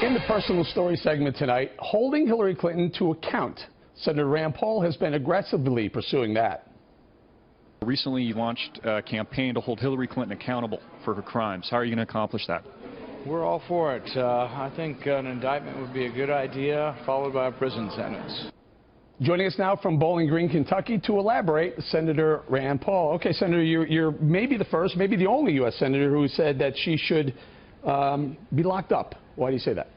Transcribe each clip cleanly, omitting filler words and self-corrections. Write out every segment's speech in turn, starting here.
In the personal story segment tonight, holding Hillary Clinton to account. Senator Rand Paul has been aggressively pursuing that. Recently, you launched a campaign to hold Hillary Clinton accountable for her crimes. How are you going to accomplish that? We're all for it. I think an indictment would be a good idea, followed by a prison sentence. Joining us now from Bowling Green, Kentucky, to elaborate, Senator Rand Paul. Okay, Senator, you're maybe the first, maybe the only U.S. Senator who said that she should be locked up. Why do you say that?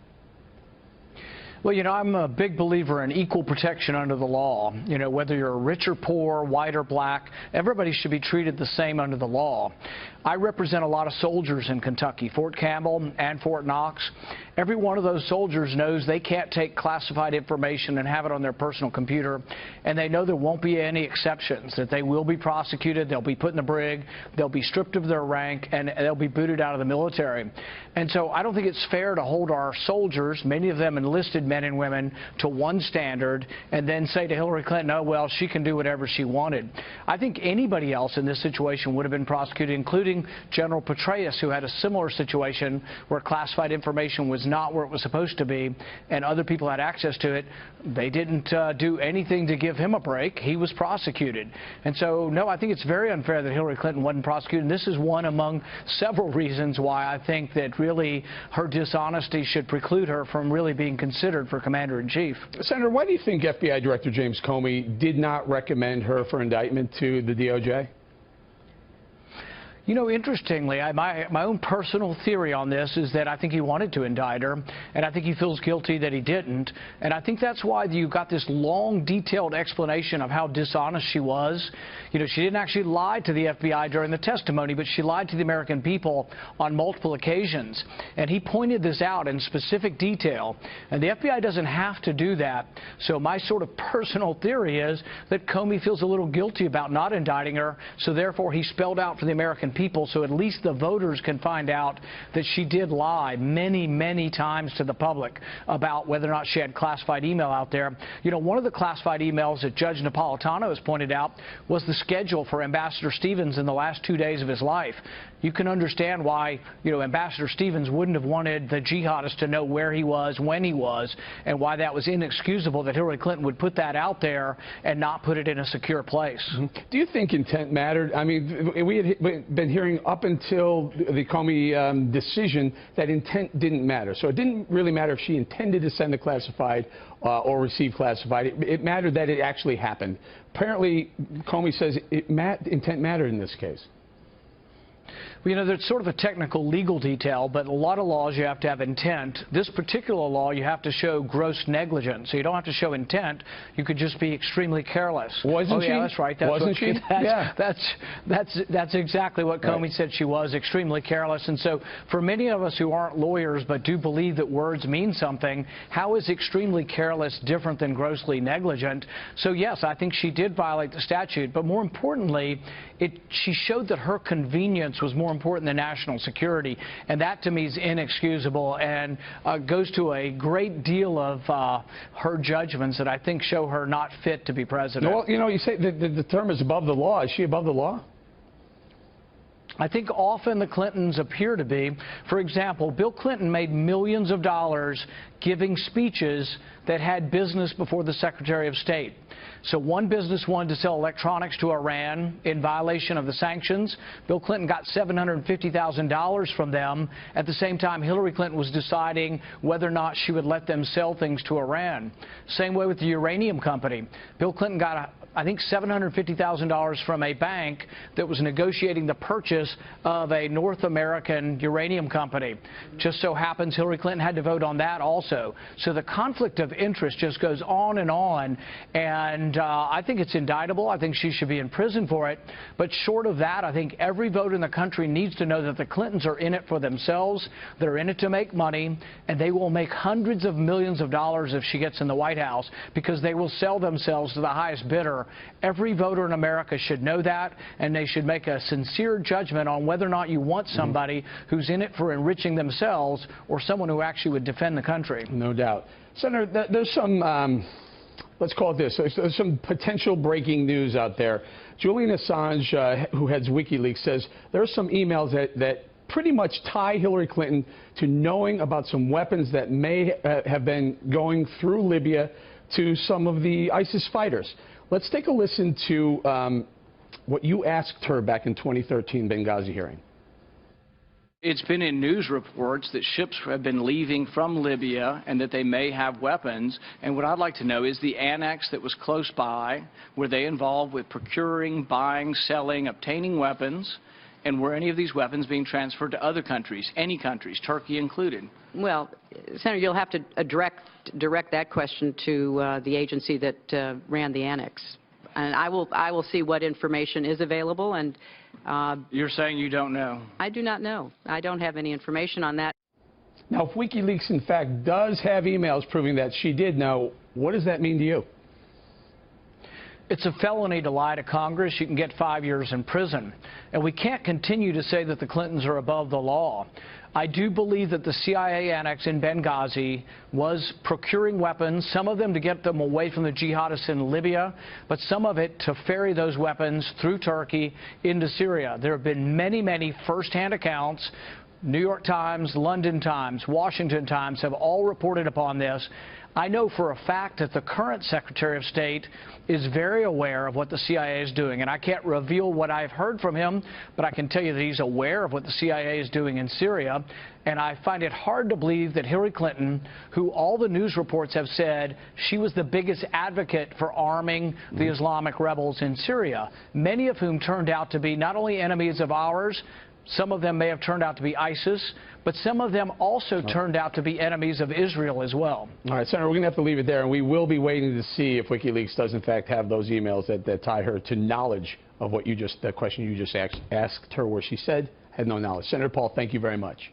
Well, you know, I'm a big believer in equal protection under the law. You know, whether you're rich or poor, white or black, everybody should be treated the same under the law. I represent a lot of soldiers in Kentucky, Fort Campbell and Fort Knox. Every one of those soldiers knows they can't take classified information and have it on their personal computer, and they know there won't be any exceptions, that they will be prosecuted, they'll be put in the brig, they'll be stripped of their rank, and they'll be booted out of the military. And so I don't think it's fair to hold our soldiers, many of them enlisted men and women, to one standard and then say to Hillary Clinton, oh, well, she can do whatever she wanted. I think anybody else in this situation would have been prosecuted, including General Petraeus, who had a similar situation where classified information was not where it was supposed to be and other people had access to it. They didn't do anything to give him a break. He was prosecuted. And so, no, I think it's very unfair that Hillary Clinton wasn't prosecuted. And this is one among several reasons why I think that really her dishonesty should preclude her from really being considered for Commander-in-Chief. Senator, why do you think FBI Director James Comey did not recommend her for indictment to the DOJ? You know, interestingly, my own personal theory on this is that I think he wanted to indict her, and I think he feels guilty that he didn't. And I think that's why you got this long, detailed explanation of how dishonest she was. You know, she didn't actually lie to the FBI during the testimony, but she lied to the American people on multiple occasions. And he pointed this out in specific detail. And the FBI doesn't have to do that. So my sort of personal theory is that Comey feels a little guilty about not indicting her, so therefore he spelled out for the American people, so at least the voters can find out that she did lie many, many times to the public about whether or not she had classified email out there. You know, one of the classified emails that Judge Napolitano has pointed out was the schedule for Ambassador Stevens in the last 2 days of his life. You can understand why, you know, Ambassador Stevens wouldn't have wanted the jihadist to know where he was, when he was, and why that was inexcusable that Hillary Clinton would put that out there and not put it in a secure place. Do you think intent mattered? I mean, we had been hearing up until the Comey decision that intent didn't matter. So it didn't really matter if she intended to send the classified or receive classified. It mattered that it actually happened. Apparently, Comey says intent mattered in this case. You know, there's sort of a technical legal detail, but a lot of laws you have to have intent. This particular law, you have to show gross negligence. So you don't have to show intent. You could just be extremely careless. Wasn't she? Yeah, that's right. Wasn't she? That's exactly what Comey said she was, extremely careless. And so for many of us who aren't lawyers but do believe that words mean something, how is extremely careless different than grossly negligent? So yes, I think she did violate the statute, but more importantly, she showed that her convenience was more important than national security, and that to me is inexcusable and goes to a great deal of her judgments that I think show her not fit to be president. Well, you know, you say the term is above the law. Is she above the law? I think often the Clintons appear to be. For example, Bill Clinton made millions of dollars giving speeches that had business before the Secretary of State. So one business wanted to sell electronics to Iran in violation of the sanctions. Bill Clinton got $750,000 from them. At the same time, Hillary Clinton was deciding whether or not she would let them sell things to Iran. Same way with the uranium company. Bill Clinton got, I think, $750,000 from a bank that was negotiating the purchase of a North American uranium company. Just so happens Hillary Clinton had to vote on that also. So the conflict of interest just goes on, and I think it's indictable. I think she should be in prison for it. But short of that, I think every voter in the country needs to know that the Clintons are in it for themselves. They're in it to make money, and they will make hundreds of millions of dollars if she gets in the White House, because they will sell themselves to the highest bidder. Every voter in America should know that, and they should make a sincere judgment on whether or not you want somebody who's in it for enriching themselves or someone who actually would defend the country. No doubt. Senator, there's some, let's call it this, there's some potential breaking news out there. Julian Assange, who heads WikiLeaks, says there are some emails that pretty much tie Hillary Clinton to knowing about some weapons that may have been going through Libya to some of the ISIS fighters. Let's take a listen to what you asked her back in 2013 Benghazi hearing. It's been in news reports that ships have been leaving from Libya and that they may have weapons. And what I'd like to know is the annex that was close by, were they involved with procuring, buying, selling, obtaining weapons? And were any of these weapons being transferred to other countries, any countries, Turkey included? Well, Senator, you'll have to direct that question to the agency that ran the annex. And I will see what information is available. And you're saying you don't know? I do not know. I don't have any information on that. Now, if WikiLeaks, in fact, does have emails proving that she did know, what does that mean to you? It's a felony to lie to Congress. You can get 5 years in prison. And we can't continue to say that the Clintons are above the law. I do believe that the CIA annex in Benghazi was procuring weapons, some of them to get them away from the jihadists in Libya, but some of it to ferry those weapons through Turkey into Syria. There have been many, many first-hand accounts. New York Times, London Times, Washington Times have all reported upon this. I know for a fact that the current Secretary of State is very aware of what the CIA is doing, and I can't reveal what I've heard from him, but I can tell you that he's aware of what the CIA is doing in Syria, and I find it hard to believe that Hillary Clinton, who all the news reports have said she was the biggest advocate for arming the Islamic rebels in Syria, many of whom turned out to be not only enemies of ours, some of them may have turned out to be ISIS, but some of them also turned out to be enemies of Israel as well. All right, Senator, we're going to have to leave it there, and we will be waiting to see if WikiLeaks does, in fact, have those emails that tie her to knowledge of what you just, the question you just asked her, where she said had no knowledge. Senator Paul, thank you very much.